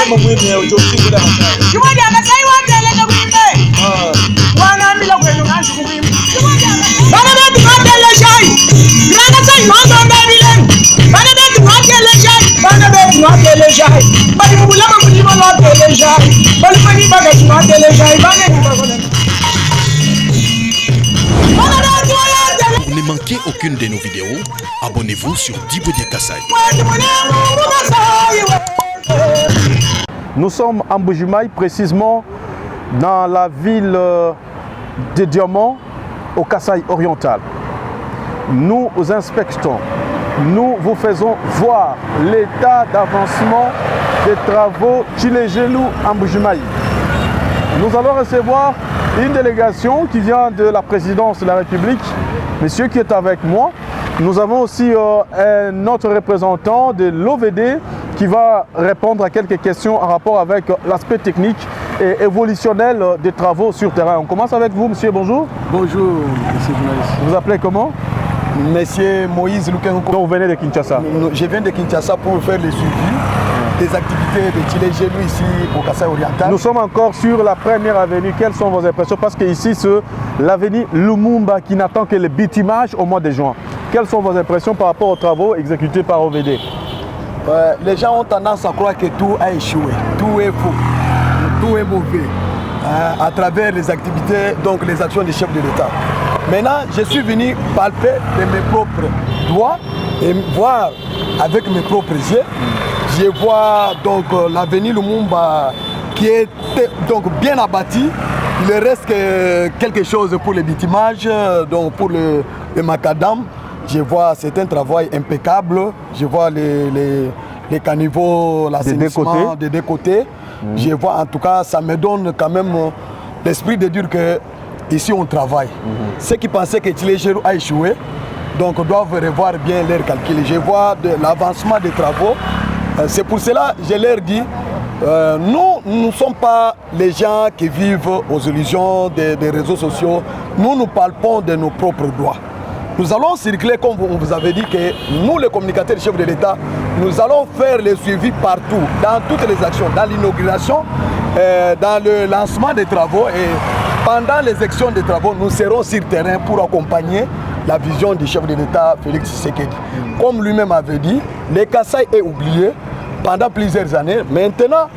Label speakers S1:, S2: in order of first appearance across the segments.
S1: Pour ne manquer aucune de nos vidéos, abonnez-vous sur Djibouti Kassai.
S2: Nous sommes à Mbujimayi, précisément dans la ville de Diamant, au Kassai oriental. Nous vous inspectons, nous vous faisons voir l'état d'avancement des travaux Tchilégelou à Mbujimayi. Nous allons recevoir une délégation qui vient de la présidence de la République, monsieur qui est avec moi. Nous avons aussi un autre représentant de l'OVD qui va répondre à quelques questions en rapport avec l'aspect technique et évolutionnel des travaux sur terrain. On commence avec vous, monsieur, bonjour.
S3: Bonjour, monsieur le journaliste.
S2: Vous appelez comment?
S3: Monsieur Moïse Lukenko.
S2: Donc vous venez de Kinshasa?
S3: Je viens de Kinshasa pour faire le suivi des activités de Tchilégelou ici au Kassai oriental.
S2: Nous sommes encore sur la première avenue. Quelles sont vos impressions? Parce qu'ici, c'est l'avenue Lumumba qui n'attend que le bitumage au mois de juin. Quelles sont vos impressions par rapport aux travaux exécutés par OVD?
S3: Les gens ont tendance à croire que tout a échoué, tout est faux, tout est mauvais à travers les activités, donc les actions des chefs de l'État. Maintenant, je suis venu palper de mes propres doigts et voir avec mes propres yeux. Je vois donc l'avenue Lumumba qui est donc bien abattie. Il reste quelque chose pour le bitumage, donc pour le macadam. Je vois c'est un travail impeccable. Je vois les caniveaux, l'assainissement des deux côtés. Je vois en tout cas, ça me donne quand même l'esprit de dire que ici on travaille. Ceux qui pensaient que Tchilégelou a échoué, donc doivent revoir bien leurs calculs. Je vois de l'avancement des travaux. C'est pour cela que je leur dis, nous ne sommes pas les gens qui vivent aux illusions des réseaux sociaux. Nous palpons de nos propres doigts. Nous allons circuler, comme on vous avait dit, que nous, les communicateurs chefs de l'État, nous allons faire le suivi partout, dans toutes les actions, dans l'inauguration, dans le lancement des travaux et pendant les actions des travaux, nous serons sur terrain pour accompagner la vision du chef de l'État, Félix Tshisekedi. Comme lui-même avait dit, le Kassai est oublié pendant plusieurs années. Maintenant,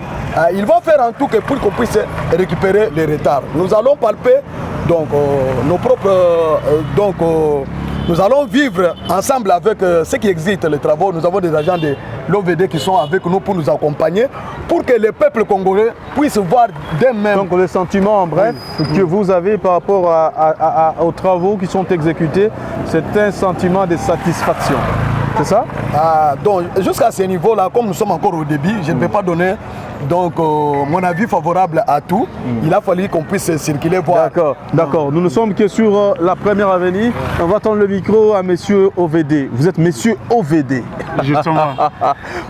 S3: il va faire en tout que pour qu'on puisse récupérer les retards. Nous allons palper donc, nos propres... nous allons vivre ensemble avec ceux qui excitent les travaux. Nous avons des agents de l'OVD qui sont avec nous pour nous accompagner, pour que le peuple congolais puisse voir d'eux-mêmes. Donc le sentiment, en bref, que vous avez par rapport aux travaux qui sont exécutés, c'est un sentiment de satisfaction. C'est ça? Donc jusqu'à ce niveau-là, comme nous sommes encore au début, je ne peux pas donner donc, mon avis favorable à tout. Il a fallu qu'on puisse circuler, voir. D'accord, d'accord. Nous ne sommes que sur la première avenue. On va tendre le micro à monsieur OVD. Vous êtes monsieur OVD.
S4: Justement.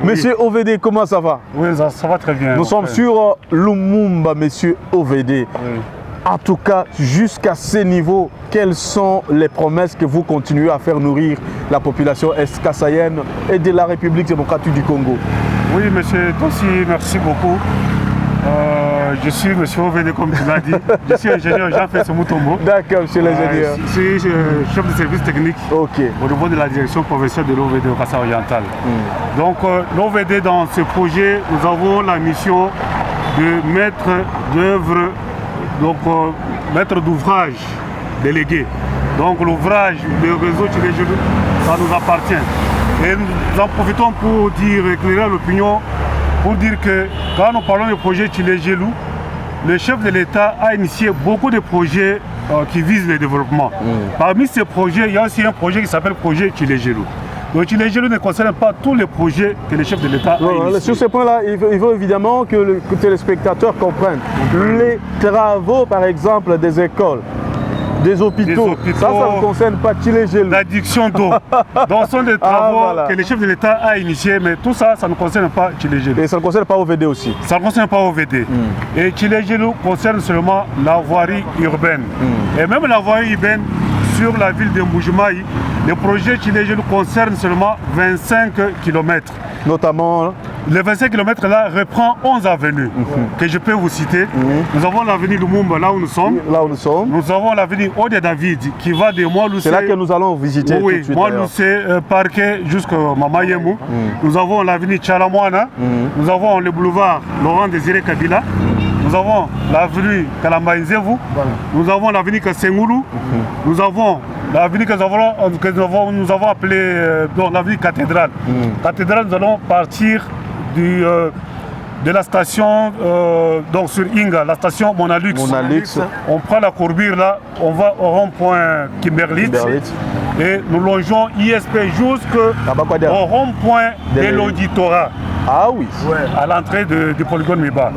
S3: Monsieur OVD, comment ça va?
S4: Oui, ça va très bien.
S3: Nous sommes sur Lumumba, monsieur OVD.
S4: Oui.
S3: En tout cas, jusqu'à ce niveau, quelles sont les promesses que vous continuez à faire nourrir la population est-kassaïenne et de la République démocratique du Congo?
S4: Oui, monsieur Tossi, merci beaucoup. Je suis monsieur OVD, comme tu l'as dit. Je suis ingénieur Jean-Félix Moutombo.
S3: D'accord, monsieur l'ingénieur.
S4: Je suis chef de service technique au niveau de la direction provinciale de l'OVD au Kassai oriental. Donc, l'OVD, dans ce projet, nous avons la mission de maître d'œuvre, donc maître d'ouvrage délégué. Donc, l'ouvrage, le réseau Tchilégelou, ça nous appartient. Et nous en profitons pour dire, éclairer l'opinion, pour dire que quand nous parlons du projet Tchilégelou, le chef de l'État a initié beaucoup de projets qui visent le développement. Parmi ces projets, il y a aussi un projet qui s'appelle projet Tchilégelou. Donc Tchilégelou ne concerne pas tous les projets que le chef de l'État a initiés.
S3: Sur ce point-là, il faut évidemment que le téléspectateur comprenne. Les travaux, par exemple, des écoles, des hôpitaux, ça ne concerne pas Tchilégelou.
S4: L'adduction d'eau. Donc, ce sont des travaux que le chef de l'État a initiés, mais tout ça, ça ne concerne pas Tchilégelou.
S3: Et ça ne concerne pas OVD aussi?
S4: Ça ne concerne pas OVD. Et Tchilégelou concerne seulement la voirie urbaine. Et même la voirie urbaine sur la ville de Mbujimayi, le projet Tchilégelou concerne seulement 25 km.
S3: Notamment
S4: les 25 km là reprend 11 avenues que je peux vous citer. Nous avons l'avenue Lumumba, là où nous sommes.
S2: Là où nous sommes.
S4: Nous avons l'avenue Ode David qui va de Moiloussé.
S2: C'est là que nous allons visiter.
S4: Oui,
S2: tout de suite,
S4: Moiloussé, Parquet jusqu'à Mamayemou. Nous avons l'avenue Chalamouana. Nous avons le boulevard Laurent Désiré Kabila. Nous avons l'avenue Kalambaïnzevou. Nous avons l'avenue Kassengoulou. Nous avons l'avenue que nous avons appelée l'avenue Cathédrale. Cathédrale, nous allons partir de la station donc sur Inga, la station Monalux. On prend la courbure là, on va au rond-point Kimberlitz. Et nous longeons ISP jusqu'au rond-point de l'auditorat.
S2: Ah oui.
S4: À l'entrée du polygone Miba.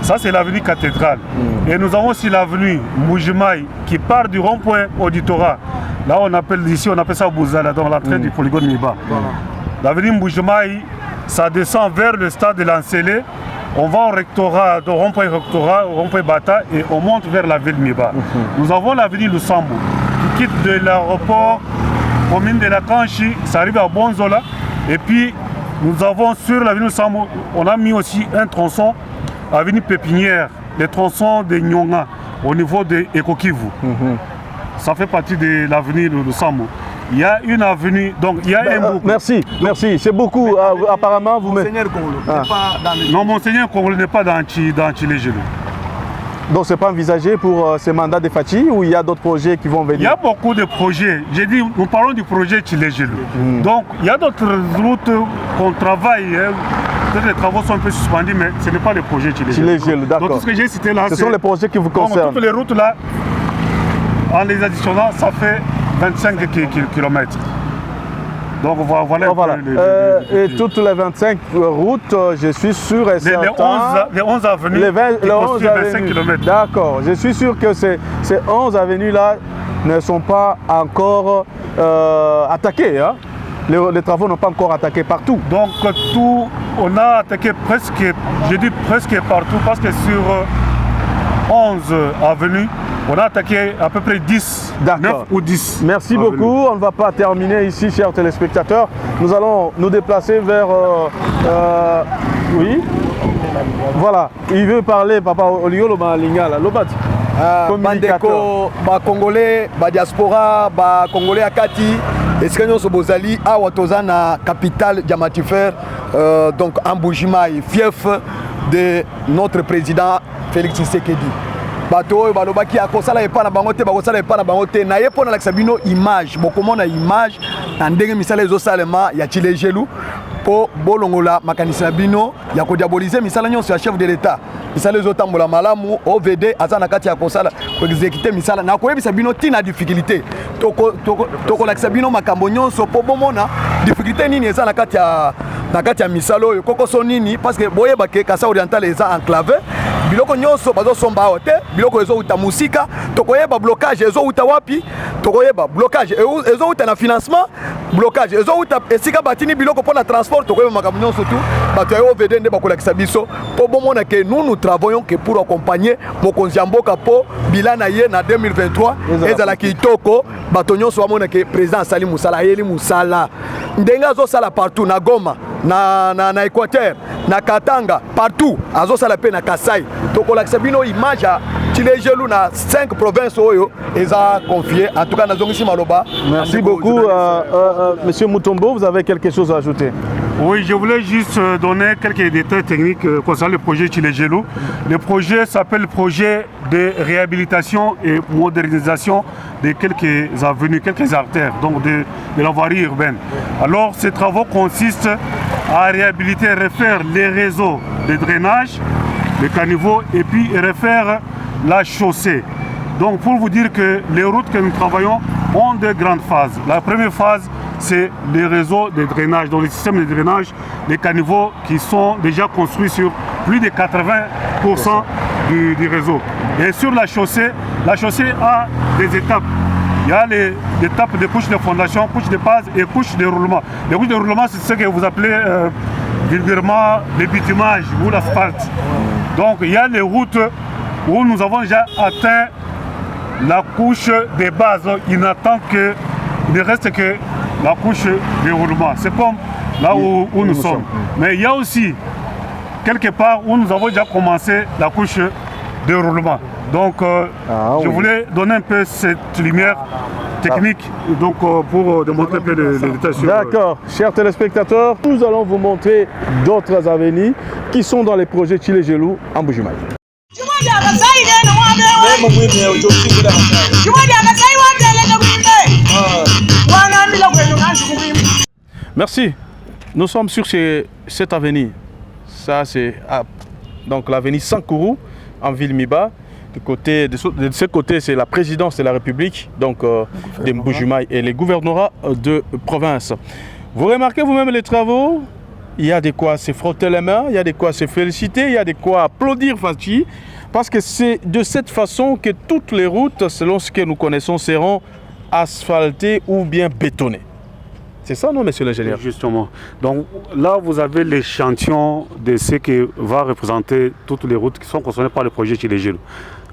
S4: Ça c'est l'avenue Cathédrale. Et nous avons aussi l'avenue Moujimaï qui part du rond-point auditorat. Là on appelle ça Bouzala, dans l'entrée du polygone Miba. L'avenue Moujimaï, ça descend vers le stade de l'Ancelé. On va au rectorat, au rond-point rectorat, au rond-point Bata et on monte vers la ville Miba. Nous avons l'avenue Lusambo qui quitte de l'aéroport commune de la Kanchi, ça arrive à Bonzola. Et puis nous avons sur l'avenue Lusambo, on a mis aussi un tronçon, avenue Pépinière, le tronçon de Nyonga au niveau de Ekokivu. Ça fait partie de l'avenue Lusambo. Il y a une avenue, donc il y a un boucle.
S2: Merci, c'est beaucoup. Apparemment, vous
S3: Monseigneur Congolo n'est pas dans le...
S4: Non, Monseigneur Congolo n'est pas dans Chile-Gelou.
S2: Donc c'est pas envisagé pour ce mandat de Fachi ou il y a d'autres projets qui vont venir?
S4: Il y a beaucoup de projets. J'ai dit, nous parlons du projet Chile-Gelou. Donc il y a d'autres routes qu'on travaille. Peut-être les travaux sont un peu suspendus, mais ce n'est pas le projet Chile-Gelou.
S2: D'accord.
S4: Donc tout ce que j'ai cité là,
S2: ce sont les projets qui vous concernent.
S4: Toutes les routes là, en les additionnant, ça fait 25 km. Donc voilà.
S2: Et toutes les 25 routes, je suis sûr et certain...
S4: Les 11 avenues,
S2: les 11
S4: 25 km.
S2: D'accord. Je suis sûr que ces 11 avenues-là ne sont pas encore attaquées. Hein? Les travaux n'ont pas encore attaqué partout.
S4: Donc on a attaqué presque, je dis presque partout, parce que sur 11 avenues, on a attaqué à peu près 10, 9 ou 10.
S2: Merci beaucoup. On ne va pas terminer ici, chers téléspectateurs. Nous allons nous déplacer vers... oui. Voilà. Il veut parler, papa Oliolo Malingala. Lobat.
S3: Bandeko, Congolais, diaspora, Congolais Akati, Escanyon Sobozali, Awatoza na capitale diamantifère, donc Amboujimaï, fief de notre président Félix Tshisekedi. Bato balobaki akosala epa na bango te bakosala epa na bango te na ye pona lakisa bino image bokomona image na ndenge misala ezosalema ya Chile-Gelou po bolongola makanisi na bino ya kodiabolize misala nyonso ya chef de l'État misala ezotambola malamu OVD aza na kati ya kosala koexécuter misala na koyebisa bino tina difficulté tokolakisa bino makambo nyonso po bomona difficulté nini eza na kati ya misala oyo kokoso nini parce que boyeba ke Kasai Oriental eza enclavé biloko nyonso bazosomba awa te biloko ezouta musika tokoyeba blocage ezouta wapi tokoyeba blocage ezouta na financement blocage ezouta esika batini biloko mpona transport tokoyeba makambo nyonso tu bato ya OVD nde bakolakisa biso mpo bomona ke nous travaillons que pour accompagner mokonzi ya mboka mpo bilan na ye na 2023 ezalaki kitoko bato nyonso bamona ke président asali musala ayeli musala ndenge azosala partout na Goma na Équateur na Katanga partout azosala pe na Kasai tokolakisa bino image ya Chile-Gelou na 5 provinces oyo eza confié en tout cas nazongisi maloba.
S2: Merci beaucoup monsieur Mutombo, vous avez quelque chose à ajouter?
S4: Oui, je voulais juste donner quelques détails techniques concernant le projet Chile-Gelou. Le projet s'appelle projet de réhabilitation et modernisation de quelques avenues, quelques artères, donc de la voirie urbaine. Alors, ces travaux consistent à réhabiliter et refaire les réseaux de drainage, les caniveaux et puis refaire la chaussée. Donc, pour vous dire que les routes que nous travaillons ont deux grandes phases. La première phase, c'est les réseaux de drainage, donc les systèmes de drainage, les caniveaux qui sont déjà construits sur plus de 80% du réseau. Et sur la chaussée a des étapes. Il y a les étapes de couches de fondation, couches de base et couches de roulement. Les couches de roulement, c'est ce que vous appelez vulgairement le bitumage ou l'asphalte. Donc il y a les routes où nous avons déjà atteint la couche de base. Il ne reste que la couche de roulement. C'est comme là où nous sommes. Mais il y a aussi quelque part où nous avons déjà commencé la couche de roulement. Donc je voulais donner un peu cette lumière technique donc, pour démontrer un peu de détails.
S2: D'accord, chers téléspectateurs, nous allons vous montrer d'autres avenues qui sont dans les projets Chile Gelou en Bujumaï. Merci. Nous sommes sur cette avenue. Ça, c'est donc l'avenue Sankourou en ville Miba. De ce côté, c'est la présidence de la République, donc de Mbujimaï et les gouvernorats de province. Vous remarquez vous-même les travaux, il y a de quoi se frotter les mains, il y a de quoi se féliciter, il y a de quoi applaudir Fachi, parce que c'est de cette façon que toutes les routes, selon ce que nous connaissons, seront asphaltées ou bien bétonnées. C'est ça, non, monsieur l'ingénieur?
S4: Justement. Donc là, vous avez l'échantillon de ce que va représenter toutes les routes qui sont concernées par le projet Chile Gelou.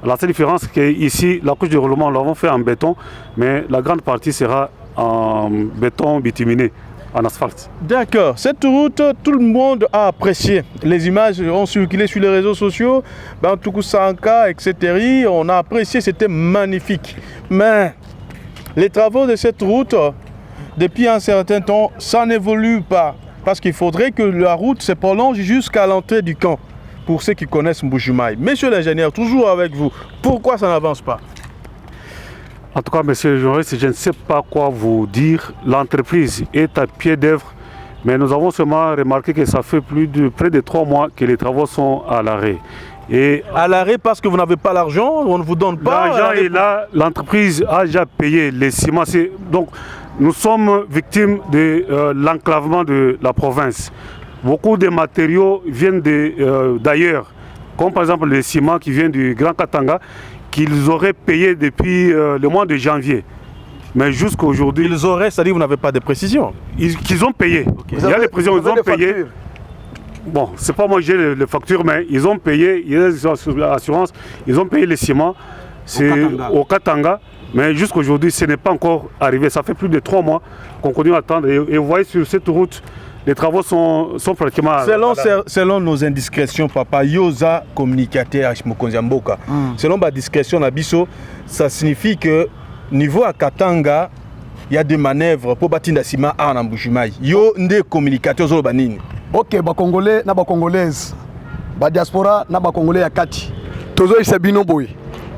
S4: La seule différence, c'est qu'ici, la couche de roulement, nous l'avons fait en béton, mais la grande partie sera en béton bituminé, en asphalte.
S2: D'accord. Cette route, tout le monde a apprécié. Les images ont circulé sur les réseaux sociaux, Bantuku Sanka, etc. On a apprécié, c'était magnifique. Mais les travaux de cette route, depuis un certain temps, ça n'évolue pas. Parce qu'il faudrait que la route se prolonge jusqu'à l'entrée du camp. Pour ceux qui connaissent Mbujimaï. Monsieur l'ingénieur, toujours avec vous, pourquoi ça n'avance pas?
S4: En tout cas, monsieur le journaliste, je ne sais pas quoi vous dire. L'entreprise est à pied d'œuvre, mais nous avons seulement remarqué que ça fait près de 3 mois que les travaux sont à l'arrêt.
S2: Et à l'arrêt parce que vous n'avez pas l'argent, on ne vous donne pas.
S4: L'argent est là, l'entreprise a déjà payé les ciments. Donc, nous sommes victimes de l'enclavement de la province. Beaucoup de matériaux viennent d'ailleurs, comme par exemple les ciments qui viennent du Grand Katanga, qu'ils auraient payé depuis le mois de janvier. Mais jusqu'à aujourd'hui...
S2: Ils auraient, c'est-à-dire que vous n'avez pas de précision?
S4: Qu'ils ont payé. Okay. Il y a les précisions, ils ont payé. Factures. Bon, c'est pas moi j'ai les factures, mais ils ont payé, il y a l'assurance, ils ont payé les ciments au Katanga. Mais jusqu'à aujourd'hui, ce n'est pas encore arrivé. Ça fait plus de 3 mois qu'on continue à attendre. Et vous voyez sur cette route, les travaux sont pratiquement...
S2: Selon nos indiscrétions, papa, Yosa communicateur à Mokonziamboka. Selon ma discrétion, ça signifie que niveau à Katanga, il y a des manœuvres pour bâtir Nassima à Mbujimaï. Yo des communicateurs au Banini.
S3: Ok, ba Congolais, na ba Congolaise, ba diaspora, na ba Congolais ya kati. Tozo isabino boy.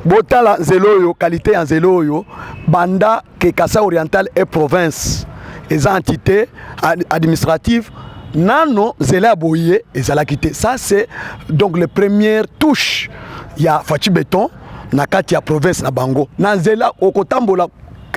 S3: Botala zelo yo, qualité en zelo yo, banda que Kasai Oriental est province. Les entités administratives, nano zela boye et zala quitté. Ça c'est donc les premières touches. Il y a Fachi Béton, nakati ya province na Bango. Nanzela okotambola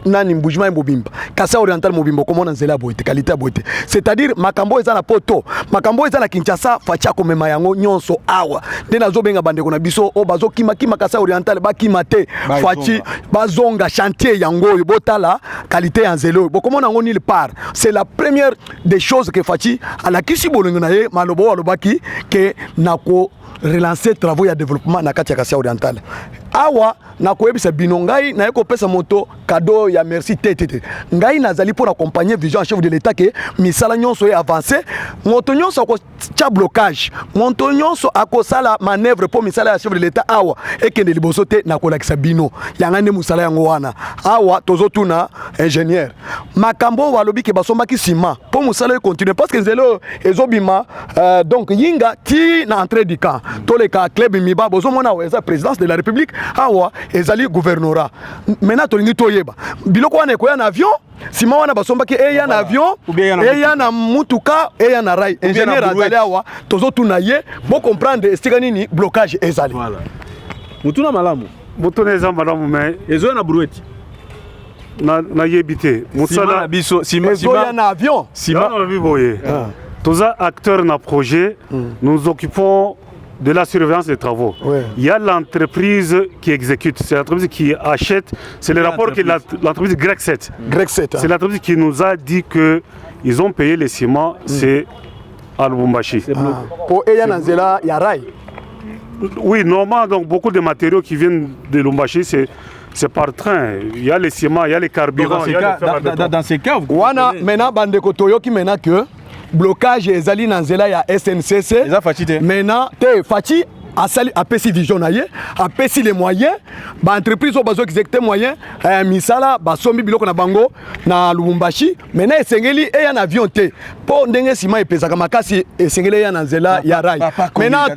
S3: nani Mbujimaï Mobimba. Kasai Oriental Mobimba comment nanzela boye qualité boye. C'est-à-dire makambo eza na poto, makambo eza na Kinshasa, Fachi akomema yango nyonso awa. Ndena zo benga bande kona biso o bazo kima Kasai Oriental ba kimate Fachi bazonga chantier yango botala qualité en zélo. Bon comment on nulle part. C'est la première des choses que Fachi à la kisi bolongo na ye malobo alobaki que nako relancer travaux ya développement na kati ya Kasai Oriental. Awa nako ebisa binongai na yeko pesa moto cadeau ya merci tete. Ngai nazali pour accompagner vision en chef de l'état que misala nyonso est avancé, moto nyonso ko tia blocage, moto nyonso akosala manœuvre pour misala ya chef de l'état awa ekende liboso te nako lakisa bino. Yanga ne musala yango wana. Awa tozo tuna ingénieur. Makambo walobi ke basomba ki ciment pour musala continuer parce que zelo ezobima donc yinga ti na entrée du camp. Tous les cas club miba bozo mona weza présidence de la République awa ezali gouvernorat. Maintenant tolingi toyeba biloko wana ekoya na avion sima wana basomba ki eya na avion eya na mutuka eya na rail ingénieur azali awa tozo tuna ye bo comprendre estika nini blocage ezali
S2: voilà mutuna malamu
S4: eza malamu mais
S2: ezo na brouette
S4: na yebité musala
S2: biso
S3: sima na avion
S4: sima na biboye toza acteur na projet nous occupons de la surveillance des travaux. Ouais. Il y a l'entreprise qui exécute, c'est l'entreprise qui achète, c'est le rapport que l'entreprise Grec 7. C'est l'entreprise qui nous a dit qu'ils ont payé les ciments, c'est à Lubumbashi.
S3: Pour Eyanazela, il y a rail.
S4: Oui, normalement, donc beaucoup de matériaux qui viennent de Lubumbashi, c'est par train. Il y a les ciments, il y a les carburants.
S2: Dans ces cas,
S3: Wana, maintenant, Bandeko Toyo qui maintenant que blocage ezali na nzela ya SNCC. Maintenant te Fachi a pesi vision na ye, a pesi les moyens, ba entreprise au bazo exécuter moyens, misala ba sombi biloko na bango na Lubumbashi, maintenant esengeli e ya na avion te. Po ndenge sima epezaka makasi esengeli ya na nzela ya rail. Maintenant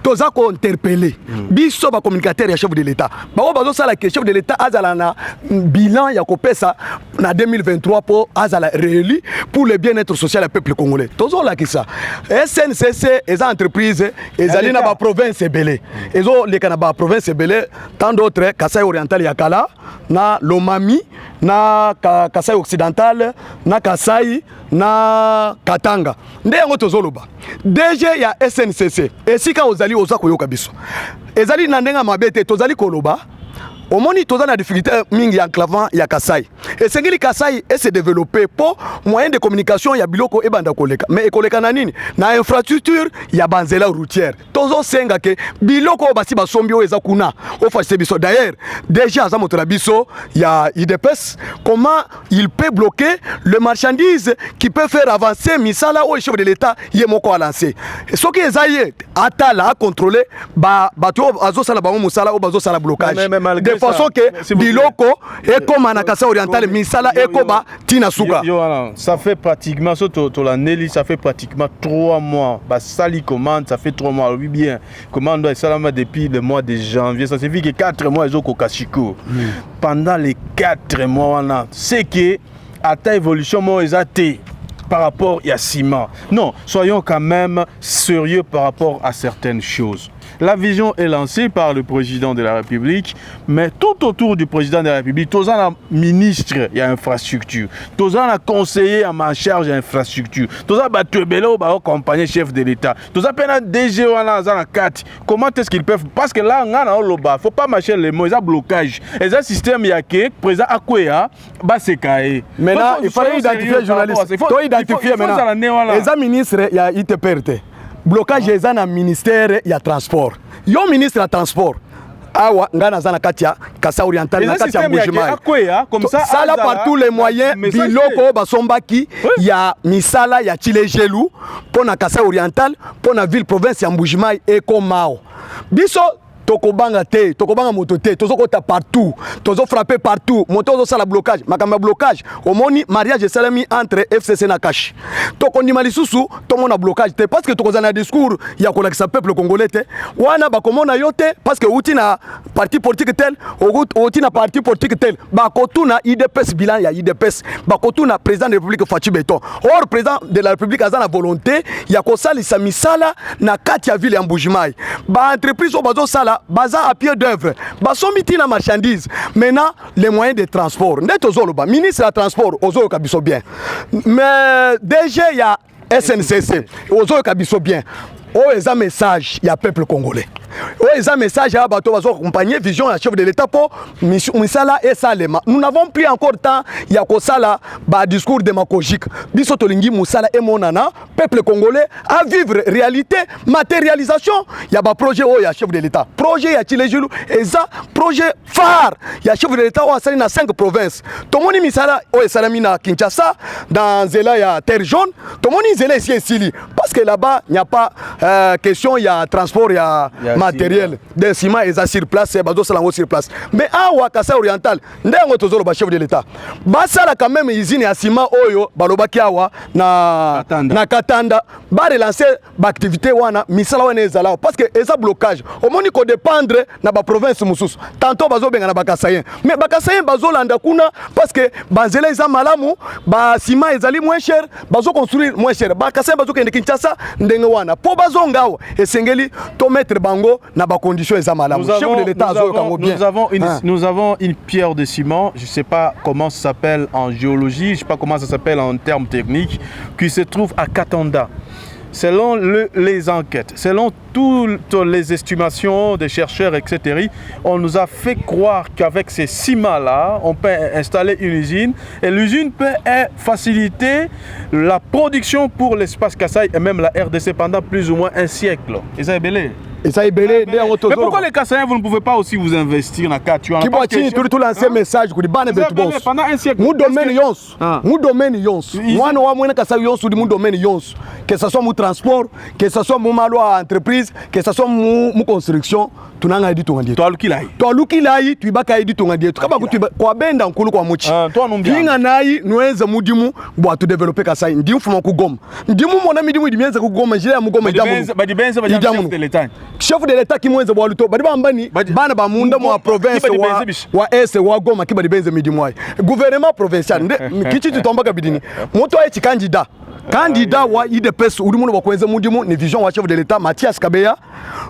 S3: toza ko interpeller. Biso ba communicateur ya chef de l'État. Ba o bazo sala que chef de l'État azala na bilan ya kopesa na 2023 pour azala réélu pour le bien-être social du peuple congolais. Tozo la ki ça. SNCC eza entreprise ezali na ba province Belé. Ezo le Kanaba province Belé, tant d'autres, Kasai oriental Yakala, na Lomami, na Kasai occidental, na Kasai, na Katanga. Ndeyango tozoloba. DG ya SNCC. Esika ozali ozako yoka biso. Ezali nandenga mabete tozali koloba. Omoni toza na difficulté mingi enclavant ya Kasai. Et sengeli Kasai se développer pour moyen de communication ya biloko e banda koleka. Mais ekoleka na nini? Na infrastructure ya banzela routière. Tozo senga ke biloko basi basombi o eza kuna. O fasite biso. D'ailleurs, déjà za moto la biso ya IDPS comment il peut bloquer le marchandise qui peut faire avancer misala au chef de l'État yemoko a lancé. Ce qui est atala à contrôler ba bato azo sala ba musala o bazo sala blocage. De façon que biloko et comme en Kasai oriental misala et koba tina suka.
S2: Ça fait pratiquement la Nelly, ça fait pratiquement 3 mois. Bah sali commande, ça fait 3 mois. Oui bien. Commande salama depuis le mois de janvier. Ça signifie que 4 mois ils ont kokashiko. Pendant les 4 mois là, c'est que à ta évolution moi ils été par rapport à ciment. Non, soyons quand même sérieux par rapport à certaines choses. La vision est lancée par le président de la République, mais tout autour du président de la République, tous les ministres, il y a infrastructure, tous les conseillers en charge d'infrastructure, tous les compagnie chef de l'État, tous les DG comment est-ce qu'ils peuvent? Parce que là, il ne faut pas marcher les mots, il y a blocage. Il y a un système, il y a que le président Akouya, c'est cahier.
S3: Maintenant, il faut identifier les journalistes. Il faut identifier maintenant. Les ministres, il y a ITPRT. Blocage est dans le ministère ya transport. Yo ministre ya transport. Awa ngana zana katia Kasa oriental na katia Mbujimai.
S2: Comme ça
S3: là par tous les moyens biloko basombaki ya misala ya Chilejelu pour na Kasa oriental pour na ville province ya Mbujimai et Komao. Biso tokobanga te, tokobanga moto te, tozokota partout, tozo frapper partout, moto tozo sala blocage, makamba blocage, omoni mariage salami entre FCC na Kashi. Tokondima lisusu, tomona blocage te parce que tokozana discours ya kolakisa peuple congolais te, wana bakomona yote parce que outi na parti politique tel, outi na parti politique tel, bakotuna IDPS bilan ya IDPS, bakotuna président de la République Fachi Beton. Or président de la République a la volonté ya kosalisa misala na kati ya ville ya Mbujimai. Ba entreprise bazo sala baza à pied d'œuvre, basomiti na marchandise. Maintenant, les moyens de transport. Net ozoloba, ministre de transport, ozolo kabiso bien. Mais déjà, il y a SNCC, ozolo kabiso bien. Oh, ils ont un message, il y a peuple congolais. Oh, ils ont un message, il y a bateau, ils ont accompagné vision à chef de l'État pour Misala et Salema. Nous n'avons pris encore temps, il y a Kosala, discours démagogique. Bisotolingi, Moussala et Monana, peuple congolais, à vivre réalité, matérialisation. Il y a un projet, oh, il y a chef de l'État. Projet, il y a Chilejulu, et ça, projet phare. Il y a chef de l'État, oh, il y a 5 provinces. Tomoni Misala, oh, il y a Kinshasa, dans Zela, il y a Terre Jaune. Tomoni Zela, ici, Sili. Parce que là-bas, il n'y a pas. Question, il y a transport, il y a matériel. Des ciments, ils sont sur place, ils sont sur place. Mais à Ouakassa oriental, nous avons un chef de l'État. Basala quand même, ils ont un ciment, Oyo, Balobakiawa, na Katanda, ba relancer l'activité, Misala, parce que ils ont blocage. Au moins, il faut dépendre de la province Moussous. Tantôt, bazo benga na Bakassayen. Mais Bakassayen, bazo landa kuna, parce que Banzela, ils ont malamu, ba ciment, ils allaient moins cher, bazo construire moins cher. Bakassayen, bazo kende Kinshasa, ndengewana. Po bazo ngao, et sengeli, to mettre bango, na ba condition, ils ont malamu. Chef de l'État,
S2: nous avons une pierre de ciment, je ne sais pas comment ça s'appelle en géologie, je ne sais pas comment ça s'appelle en termes techniques, qui se trouve à Katanda. Selon les enquêtes, selon toutes les estimations des chercheurs, etc., on nous a fait croire qu'avec ces ciments-là, on peut installer une usine et l'usine peut faciliter la production pour l'espace Kasaï et même la RDC pendant plus ou moins un siècle. Et ça est belé.
S3: Et ça est belé.
S2: Mais pourquoi les Kassaïens, vous ne pouvez pas aussi vous investir dans la
S3: Qui boit tout l'ancien message que
S2: pendant un siècle.
S3: Mon domaine yons. Mon domaine yons. Moi non moi Kassaï yons sur mon domaine yons. Que ce soit mon transport, que ce soit mon malo entreprise, que ce soit mon construction, tu n'as pas dit ton adieu.
S2: Toi Lukilaï.
S3: Toi Lukilaï, tu vas dit ton adieu. Tu vas tu quoi ben dans kulu kwa muchi.
S2: Toi non bien.
S3: Kinga naï nouenza mudimu bois tu développer Kassaï. Ndimu fuma ku gom. Ndimu mon ami dimu dimienza ku gom. J'ai mu gom damu.
S2: Chef de l'État.
S3: Chef de l'État qui mwenza bois luto. Badi bambani bana ba munda mo province wa est wa goma ki badi benze midimu ai. Gouvernement provincial. Kichi tu tomba kabidini. Moto ai candidat. Candidat wa IDPS ou monde bakwenze mudimu ni vision wa chef de l'État Mathias Kabeya.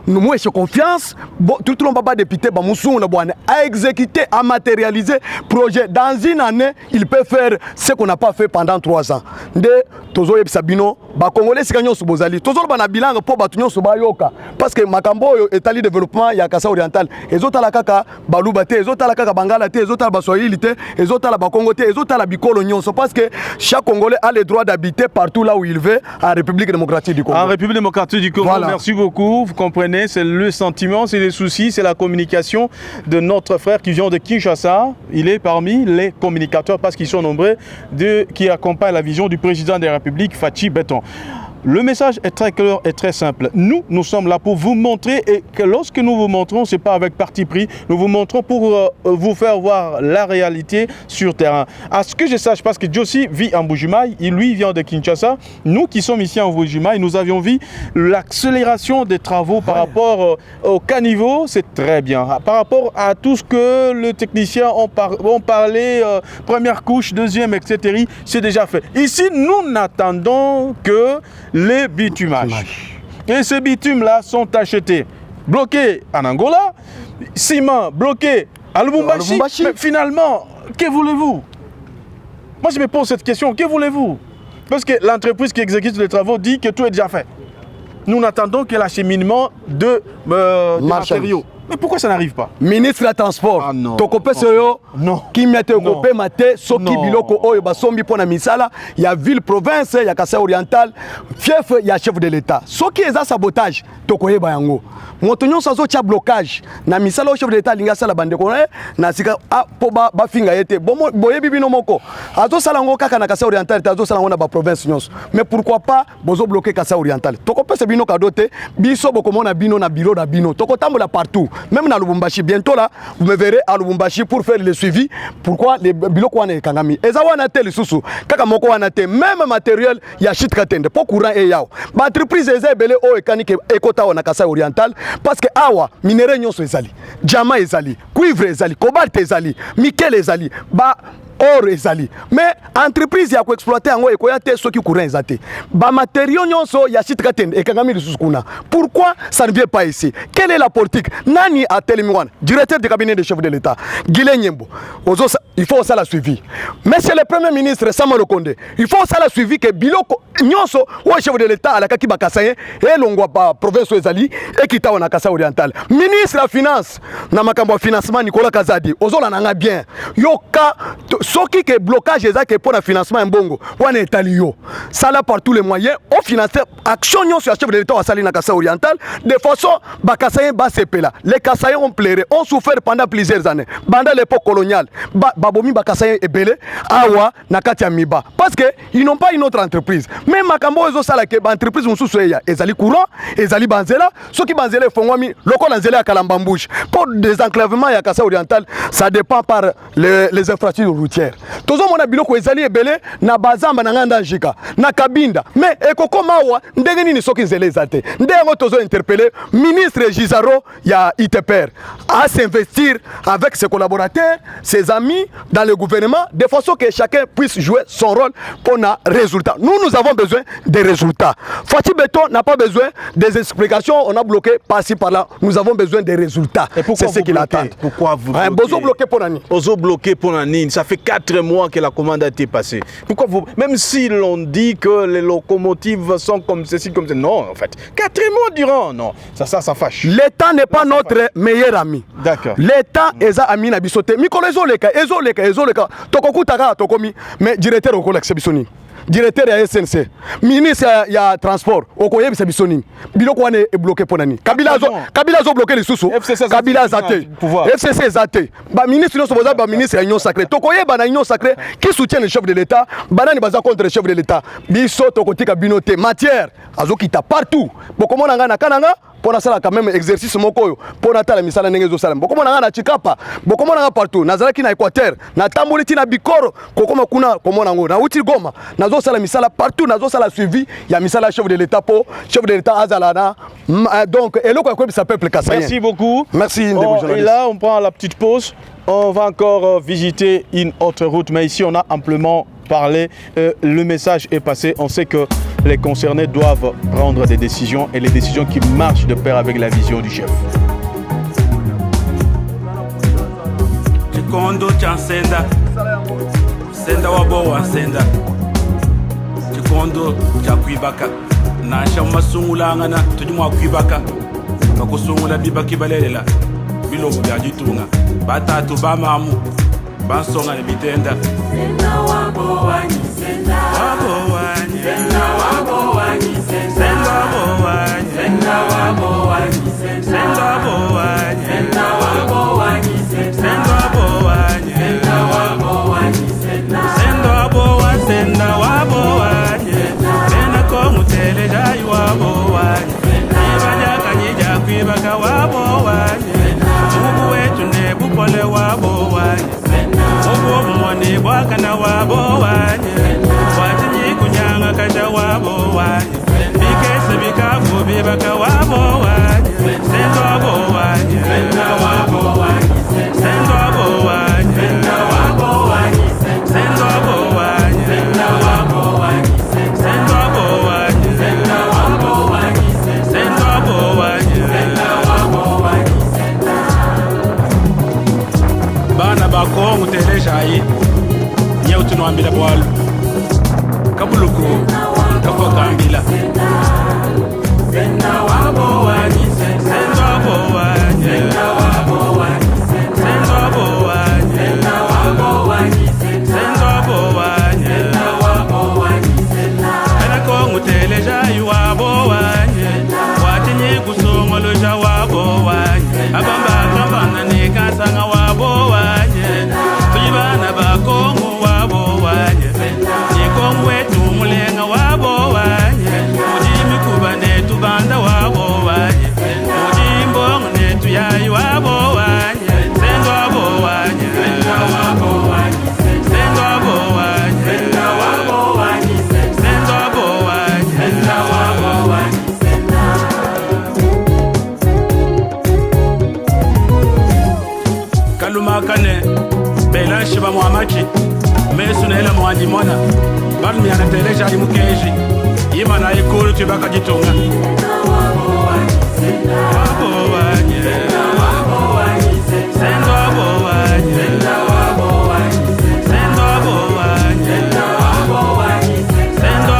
S3: Nous moi j'ai confiance tout le monde député ba musu na bwana a exécuter a matérialiser projet dans une année il peut faire ce qu'on n'a pas fait pendant 3 ans de tozo yebisa bino ba congolais sikanyo subozali tozo ba na bilan po ba tunyo subayoka parce que makambo yo etali développement ya Kasai oriental ezotala kaka baluba te ezotala kaka bangala te ezotala ba swahili te ezotala ba kongo te ezotala bikolo nyonso parce que chaque congolais a le droit d'habiter partout là où il veut en République démocratique du Congo.
S2: En République démocratique du Congo, voilà. Merci beaucoup. Vous comprenez, c'est le sentiment, c'est les soucis, c'est la communication de notre frère qui vient de Kinshasa. Il est parmi les communicateurs parce qu'ils sont nombreux qui accompagnent la vision du président de la République, Fachi Beton. Le message est très clair et très simple. Nous sommes là pour vous montrer et que lorsque nous vous montrons, ce n'est pas avec parti pris, nous vous montrons pour vous faire voir la réalité sur terrain. À ce que je sache, parce que Josie vit en Bujimaï, lui vient de Kinshasa, nous qui sommes ici en Bujimaï, nous avions vu l'accélération des travaux par rapport au caniveau, c'est très bien. Par rapport à tout ce que les techniciens ont parlé, première couche, deuxième, etc., c'est déjà fait. Ici, nous n'attendons que les bitumages. Et ces bitumes-là sont achetés, bloqués en Angola, ciment bloqué à Lubumbashi. Mais finalement, que voulez-vous? Moi, je me pose cette question, que voulez-vous? Parce que l'entreprise qui exécute les travaux dit que tout est déjà fait. Nous n'attendons que l'acheminement de matériaux. Mais pourquoi ça n'arrive pas?
S3: Ministre des Transports,
S2: non.
S3: Qui mette au copé maté, soki biloko oyo basombi pona misala, il y a ville province, il y a Kasai oriental, fief, il y a chef de l'État. Soki eza sabotage, tokoye bayango. Motonyo sazo tia blocage, na misala au chef de l'État linga sala bande koné, na sika po ba finga yete. Boye bibino moko. Azo sala ngo kaka na Kasai oriental, azo sala ngo na ba province nyonso. Mais pourquoi pas bozo bloquer Kasai oriental? Tokope se bino kadote, biso bokomona bino na bureau na bino. Tokotambola partout. Même dans Lubumbashi, bientôt là, vous me verrez à Lubumbashi pour faire le suivi. Pourquoi les biloko wana kangami? Eza wana te lisusu. Kaka moko wana te même matériel ya shit katende. Po courant e yao. Ba entreprise eza belé o ekanike ekota wana Kasai oriental parce que awa minéraux nyonso ezali. Diamant ezali, cuivre ezali, cobalt ezali, nickel ezali. Ba or ezali. Mais entreprise ya ko exploiter yango ekoya te soki courant ezate. Ba matériaux nyonso ya shit katende ekangami lisusu kuna. Pourquoi ça ne vient pas ici? Quelle est la politique? Nani a Telemiwan, directeur du cabinet des chefs de l'État, Guilin Nyembo. Il faut ça la suivi. Monsieur le Premier ministre Sama Lokonde, il faut ça la suivi que Biloko Nyonso ou chef de l'État à la Kaki Bakasaye et l'ongwa pa province Ezali et qui tawa na Kasai oriental. Ministre de la Finance, na makambo financement Nicolas Kazadi, ozola nanga bien. Yoka soki que blocage ezake pour le financement mbongo, wana etali yo. Ça là par tous les moyens, au financer action Nyonso chef de l'État à Sali na Kasai oriental de façon Bakasaye bas là. Les Kassaïens ont pleuré, ont souffert pendant plusieurs années. Pendant l'époque coloniale, Babomi Bakassaïen est belé, Awa, Nakatia Miba. Parce qu'ils n'ont pas une autre entreprise. Même Makambo, ils ont ça, l'entreprise, ils ont courant, ils ont Banzela, ceux qui Banzela font local Banzela à Kalambambouche. Pour des enclavements à Kasai oriental, ça dépend par les infrastructures routières. Tous les gens biloko ils ont belé, na Bazamba, na Nganda Jika, na Kabinda. Mais Ekoko Mawa, ndengeni ni soki zele zate. Ndengo tozo interpellé, ministre Gizaro, il y a ITPR à s'investir avec ses collaborateurs, ses amis dans le gouvernement de façon que chacun puisse jouer son rôle pour un résultat. Nous avons besoin des résultats. Fachi Beton n'a pas besoin des explications, on a bloqué par-ci par-là. Nous avons besoin des résultats. C'est ce qu'il attend.
S2: Pourquoi vous bloquez pour Nani? Bozo bloqué pour Nani. Ça fait 4 mois que la commande a été passée. Pourquoi vous... Même si l'on dit que les locomotives sont comme ceci, comme ça. Non, en fait. 4 mois durant, non. Ça fâche.
S3: L'État n'est pas notre meilleur ami.
S2: D'accord.
S3: L'État est un ami nabisote. Mikolo ezoleka. Tokoku taka tokomi. Mais directeur okolo exceptionnel. directeur ya SNC, ministre ya transport, okoyebisa bisoni. Biloko wana est bloqué pour nani. Kabila zo bloqué les sous. Kabila zate. FCC zate. Ba ministre no soboza ba ministre ya union sacrée. Tokoyeba na union sacrée qui soutient le chef de l'État, banani baza contre le chef de l'État. Biso tokotika binote matière azokita partout. Bokomona ngana kananga pour ça quand même exercice moko pour natala misala ndenge zo sala bokomona ngana chikapa bokomona nga partout nazalaki na Équateur na tamboli tina bikoro kokoma kuna komona ngo na uti Goma nazo sala misala partout nazo sala suivi ya misala chef de l'État po chef de l'État azalana donc eloko ya kwebisa peuple kassayen.
S2: Merci beaucoup.
S3: Merci.
S2: Et là on prend la petite pause. On va encore visiter une autre route, mais ici on a amplement parlé. Le message est passé. On sait que les concernés doivent prendre des décisions et les décisions qui marchent de pair avec la vision du chef.
S5: Chikondo chansenda senda wabowa senda chikondo chakwibaka nasha masungula ngana tujumwa kwibaka bakusungula bibaki balelela bilobo byajitunga batatu bamamu bansonga nebitenda senda wabowanyi senda wabowanyi senda wabowanyi senda wabowanyi senda wabowanyi senda wabowanyi senda wabowanyi senda wabowanyi senda wabowanyi senda wabowanyi senda wabowanyi senda komutele jai wabowanyi ibanyakanyija kwibaka wabowanyi ubu wetu nebupole wabowanyi ubu mwone bwakana wabowanyi watinyi kunyanga kasha wabowanyi bikese bikafu bibaka wabowanyi sendo wabowanyi sendo wabowanyi sendo wabowanyi sendo wabowanyi sendo wabowanyi sendo wabowanyi sendo wabowanyi sendo wabowanyi sendo wabowanyi sendo wabowanyi bana bakongo teleshayi nyeutu nwambila bwalu kabuluku kafokambila senda wabowanyi senda wabowanyi senda wabowanyi senda wabowanyi senda wabowanyi senda wabowanyi senda wabowanyi senda kongo teleshayi wabowanyi watinyi kusongolo sha wabowanyi abamba kambana nikasanga wabowanyi tuyibana bakongo wabowanyi nikongo wetu mulenga wabowanyi mujimi kuba netu banda wabowanyi mujimbongo netu yayi wabowanyi sendo wabowanyi sendo wabowanyi sendo wabowanyi sendo wabowanyi sendo wabowanyi sendo wabowanyi kalumakane belanshi ba muhamaki mesu na ela mwana balmi anatelesha imukeji ima na ikulu tibaka jitunga wabowanyi sendo wabowanyi sendo wabowanyi sendo wabowanyi sendo wabowanyi sendo wabowanyi sendo wabowanyi sendo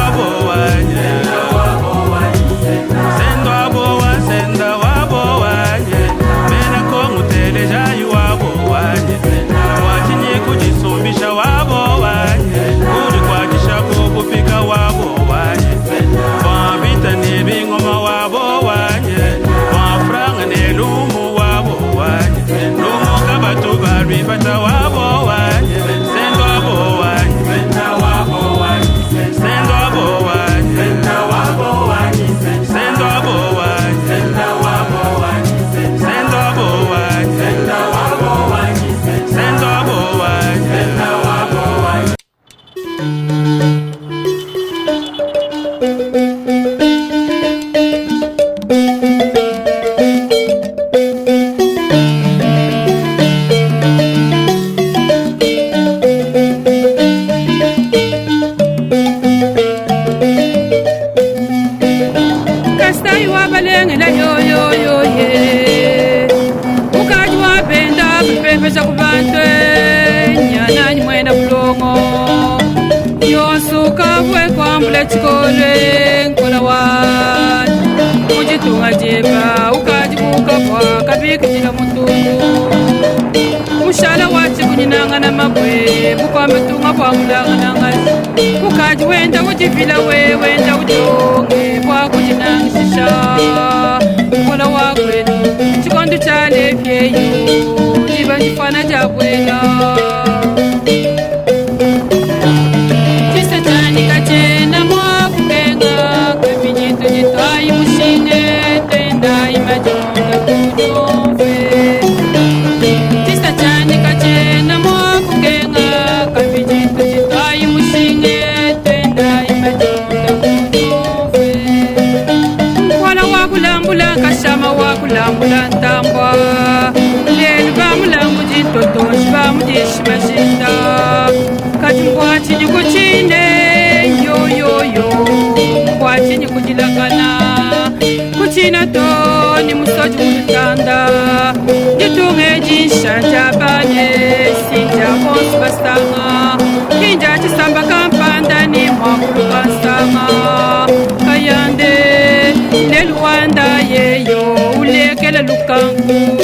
S5: wabowanyi sendo wabowanyi mena kongo telesha wabowanyi watinyi kujisumbisha wabowanyi kuri kwajisha kukupika wabowanyi wabita nebingoma wabowanyi wafranga nelumu wabowanyi lumu kabatu baribata wabowanyi sendo wabowanyi sendo wabowanyi sendo wabowanyi sendo wabowanyi sendo wabowanyi sendo wabowanyi sendo wabowanyi sendo wabowanyi sendo wabowanyi sendo wabowanyi
S6: Kastai wa balengela yo yo yo ye ukaji wa penda pepesa kubantwe nyanani mwena bulongo yosuka bwe kwambula chikole nkola wa mujitunga jeba ukaji kukapwa kabiki jila mutungu mushala wati kunyinanga na mabwe bukwamba tunga bwamulanga nangazi bukaji wenda ujivila we wenda ujonge bwakunyinangishisha mkola wakwenu chikondo chalefyeyo liba chifana chabwela chisatani kachena mwakukenga kabinyito jitwayi mushine tenda imajonga kujomve chisatani kachena mwakukenga kabinyito jitwayi mushine tenda imajonga kujomve mkwala wakulambula kashama wakulambula ntambwa lelu bamulambu jitotoshi bamujishimashinda kati mkwachinyi kuchine yoyoyo mkwachinyi kujilakana kuchina to ni musoji mulutanda jitunge jishanja bane sinja bonsi basanga hinja chisamba kampanda ni mwakulu bansanga kayande leluwanda yeyo ulekele lukangu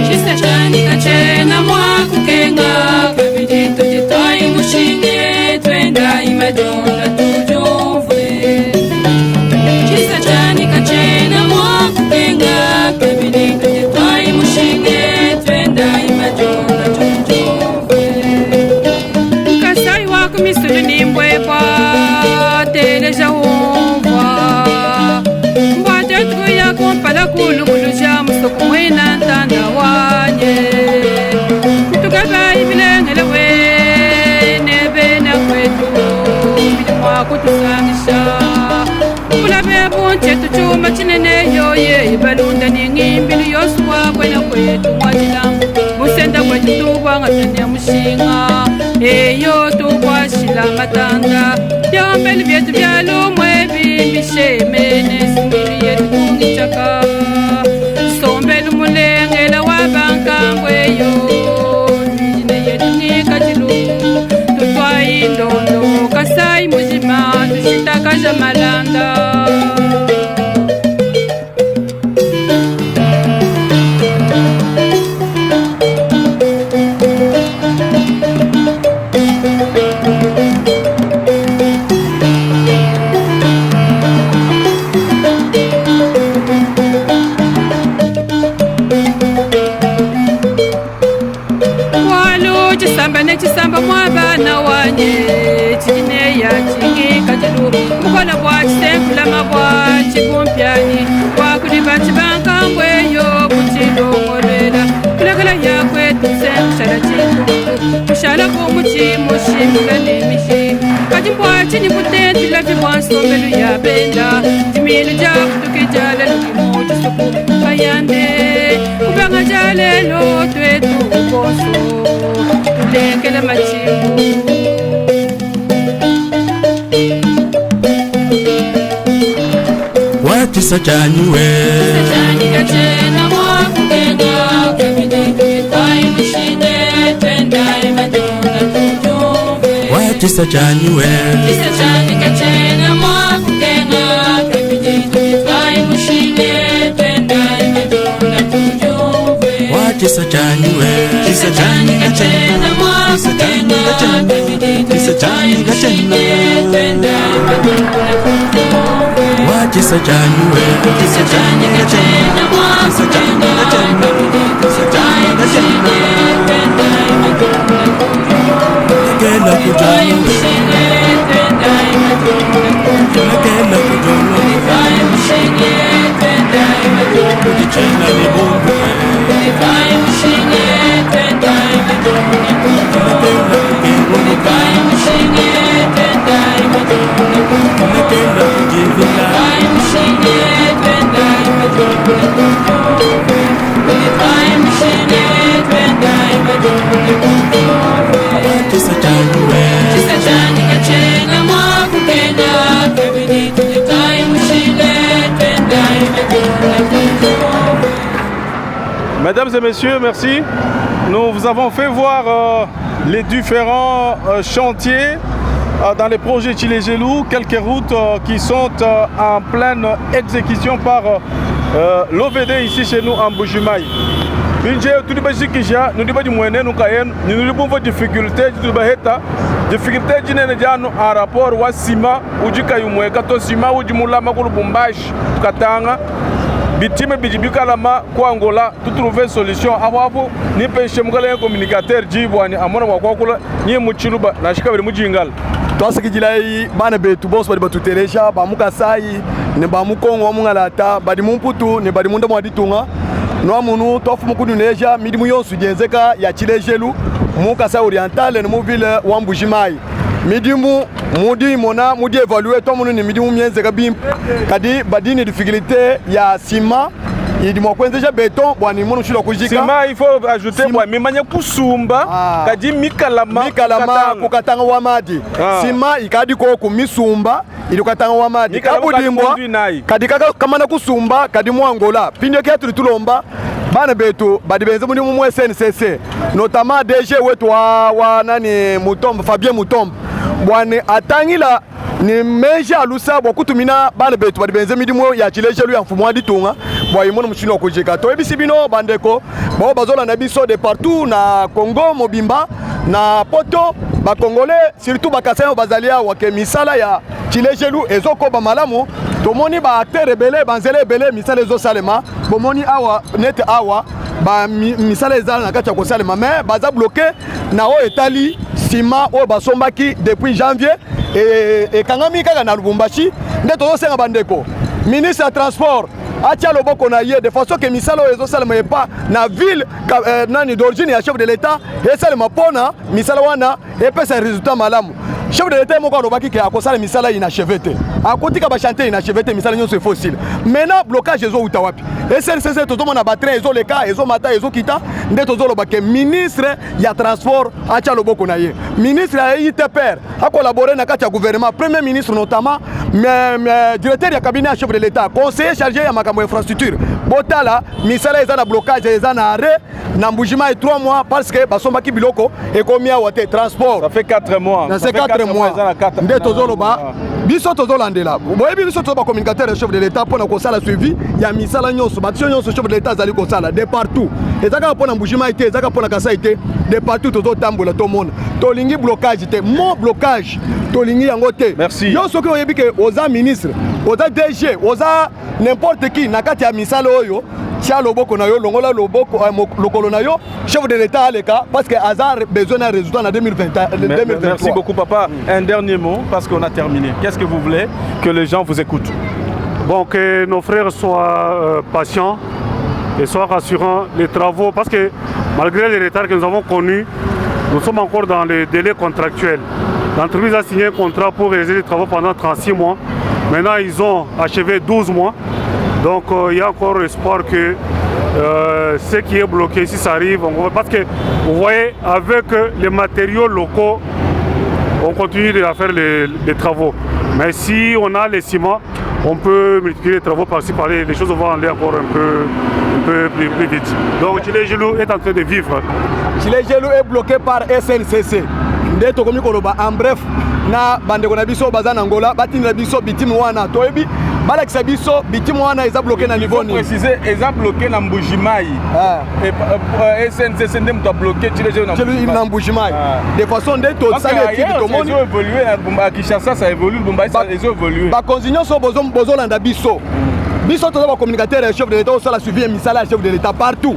S6: chisachani kachena mwakukenga kabijito jitwayi mushinge twenda imajonda tujumve chisachani kachena mwakukenga kabijito jitwayi mushinge twenda imajonda tujumve kasai wakumisulu nimbwebwa teleja wumva mbwajatukuya kumpala kulungulu ja musuku mwina ntanda wanye tukabayi bilengele we nebena kwetu bilimwakutusangisha kulabe bunche tuchuma chinene yoye ibalunda ningimbili yosuwa kwena kwetu mwajilamu busenda kwetu tubwanga tanya mushinga eyo tubwashila matanga byombeli byetu byalumwe bimbishemene simili yetu kungichaka sombela umulengela wabankangweyo njine yetu ngikajilu tutwayi ndondo kasayi muzima tushitakaja malanda chisamba mwabana wanye chine ya chingi kajilu mukona bwa chisempulama bwa chikumpyani wakuliba chibankangweyo kuchilongolwela kulakala yakwe tusemshala chikungu kushala kumuchimushimula nemishi kati mbwa chini kutentila vibwansombelu ya benda jimilu jakutukijala lukimu chisuku kayande kubanga jalelo twetu ukoso tulekele machimu
S7: watisa chanywe
S6: kachena mwakukenga kabidikitayi mishine twendayi madonga tujumve
S7: watisa chanywe
S6: kachena mwakukenga kabidikitayi mishine twendayi madonga tujumve
S7: watisa chanywe
S6: kisa chani kachena mwakukenga kabidikitayi mishine twendayi madonga tujumve
S7: watisa chanywe
S6: kisa chani kachena mwakukenga kabidikitayi mishine twendayi madonga tujumve
S7: kela kujanywe kela kujanywe kujichena ni bongo
S2: Mesdames et messieurs, merci. Nous vous avons fait voir les différents chantiers dans les projets Tchilégelou, quelques routes qui sont en pleine exécution par l'OVD ici chez nous en Bujumaï. Inje tout ba sikisha nous ba di moyen nous kayen nous bon difficulté tout ba heta difficulté jinene jano en rapport wa sima ujika yumwe kato sima ujimula makulu Lubumbashi Katanga bitime bijibika lama kwa Angola tu trouver solution awapo ni penche mugala communicateur jibwani amona wakwa ni muchiluba na shika bari mujingal
S3: twasikijilai bana betu bosi badi batuteresha bamukasai ne bamukongo mungalata badi mumputu ne badi munda mwaditunga no munu tofu mukudu neja midimu yonsu jenzeka ya Chilejelu mukasa oriental ne muvile wa Mbujimai midimu mudi mona mudi évaluer to munu ni midimu mienzeka bim kadi badini difficulté ya sima il m'a dit déjà béton bon ni munu shilo kujika
S2: sima il faut ajouter bon mimanya kusumba kadi mikalama
S3: kukatanga wa madi sima ikadi ko kumisumba ilikatanga wa madi kabudimbwa kadi kamana kusumba kadi mu Angola pinde ketu tulomba bana betu badi benze muri mu SNCC notamment DG wetu wa nani Mutombo Fabien Mutombo bwana atangila ni meja alusa bwa kutumina bana betu badi benze midimo ya Chilejelu ya mfumo aditunga bwa imono mushino kujika to ebisi bino bandeko bo bazola na biso de partout na Congo mobimba na poto ba congolais surtout ba kasayo bazalia wa ke misala ya Chilejelu ezoko ba malamu tomoni ba acteur rebelle banzele rebelle misala ezo salema bomoni awa net awa ba misala ezala na kati ya kosalema mais baza bloqué na o etali sima o basombaki depuis janvier et kangami kaka na Lubumbashi nde tozosenga bandeko ministre ya transport atia loboko na ye de façon que misala ezo salema pas na ville nani d'origine ya chef de l'état et salema pona misala wana et pesa résultat malamu chef de l'état moko alobaki ke akosala misala inachevé te akotika ba chanter inachevé te misala nyonso fossile maintenant blocage ezo uta wapi SNCC tozomona ba train ezo leka ezo mata ezo kita nde tozoloba ke ministre ya transport atia loboko na ye ministre ya ITPR a collaboré na kati ya gouvernement premier ministre notamment directeur ya cabinet ya chef de l'état conseiller chargé ya makambo infrastructure botala misala eza na blocage eza na arrêt na Mbujimai 3 mois parce que basombaki biloko ekomi awa te transport
S2: ça fait 4 mois
S3: ça fait 4 mois nde tozoloba biso tozolandela boyebi biso tozoba communicateur ya chef de l'état pona kosala suivi ya misala nyonso batio nyonso chef de l'état azali kosala de partout ezaka pona Mbujimai te ezaka pona Kasai te de partout tozotambola tomona tolingi blocage te mo blocage tolingi yango te yo soki oyebi ke oza ministre oza DG oza n'importe qui na kati ya misala oyo tia loboko na yo longola loboko lokolo na yo chef de l'état aleka parce que hasard besoin d'un résultat en 2023.
S2: Merci beaucoup papa. Un dernier mot parce qu'on a terminé. Qu'est-ce que vous voulez que les gens vous écoutent?
S4: Bon, que nos frères soient patients et soient rassurants les travaux parce que malgré les retards que nous avons connus, nous sommes encore dans les délais contractuels. L'entreprise a signé un contrat pour réaliser les travaux pendant 36 mois. Maintenant, ils ont achevé 12 mois. Donc il y a encore espoir que ce qui est bloqué, si ça arrive, parce que vous voyez, avec les matériaux locaux, on continue de faire les travaux. Mais si on a les ciments, on peut multiplier les travaux par-ci, par-là, les choses vont aller encore un peu plus vite. Donc Chilejelu est en train de vivre.
S3: Chilejelu est bloqué par SNCC. En bref, na bandeko na biso baza na Angola batini na biso bitimu wana toyebi balakisa biso bitimu wana eza bloqué na niveau ni
S2: préciser eza bloqué na Mbujimai SNCC ndem to bloqué Chilejelu
S3: na Mbujimai de façon de to sala étude to moni
S2: ils ont évolué na Kinshasa ça évolue Lubumbashi ça ils ont évolué
S3: ba consignation so bozolanda biso toza ba communicateur chef de l'état au sala suivi misala chef de l'état partout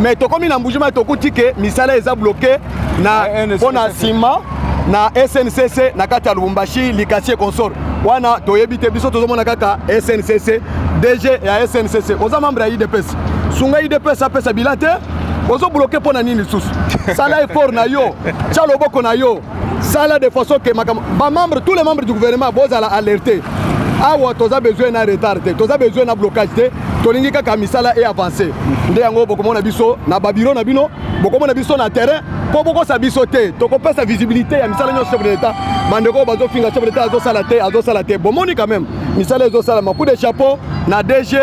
S3: mais to komi na Mbujimai to kutike misala eza bloqué na bona sima na SNCC na kati ya Lubumbashi likasi consort wana toyebi te biso tozomona kaka SNCC DG ya SNCC oza membre ya IDPS sunga IDPS apesa bilate ozo bloquer pona nini susu sala effort na yo tia loboko na yo sala de façon que ba membre tous les membres du gouvernement bozala alerter awa toza besoin na retard te toza besoin na blocage te tolingi kaka misala et avancer nde yango bokomona biso na babiro na bino bokomona biso na terrain po bokosa biso te tokopesa visibilité ya misala nyonso chef de l'état bandeko bazofinga chef de l'état azosala te bomoni quand même misala ezosalama coup de chapeau na DG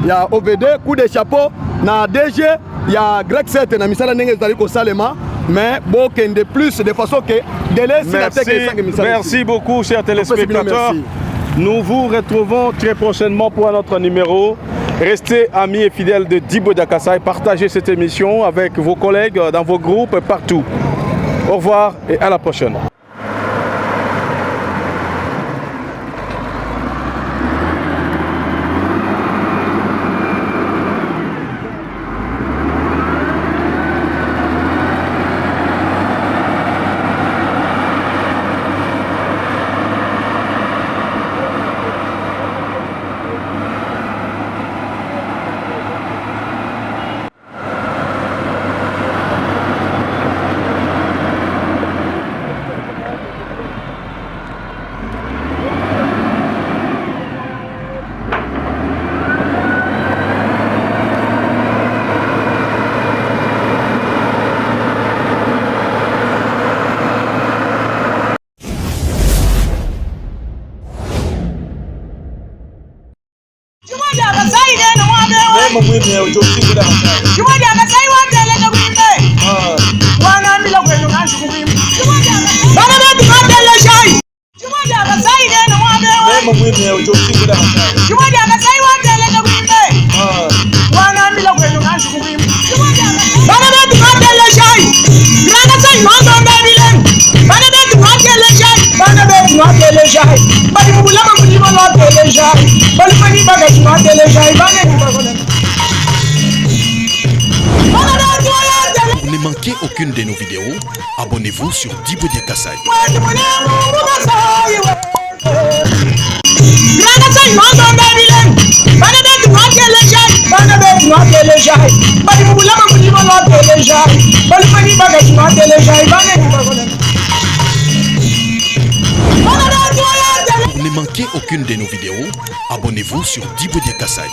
S3: ya OVD coup de chapeau na DG ya Greg 7 na misala ndenge ezali kosalema mais bokende plus de façon que délai
S2: merci beaucoup chers téléspectateurs. Nous vous retrouvons très prochainement pour un autre numéro. Restez amis et fidèles de Djibo Kassaï. Partagez cette émission avec vos collègues dans vos groupes partout. Au revoir et à la prochaine.
S1: Pour ne manquer aucune de nos vidéos, abonnez-vous sur Djibo Kassaï. Pour ne manquer aucune de nos vidéos, abonnez-vous sur Djibo Kassaï.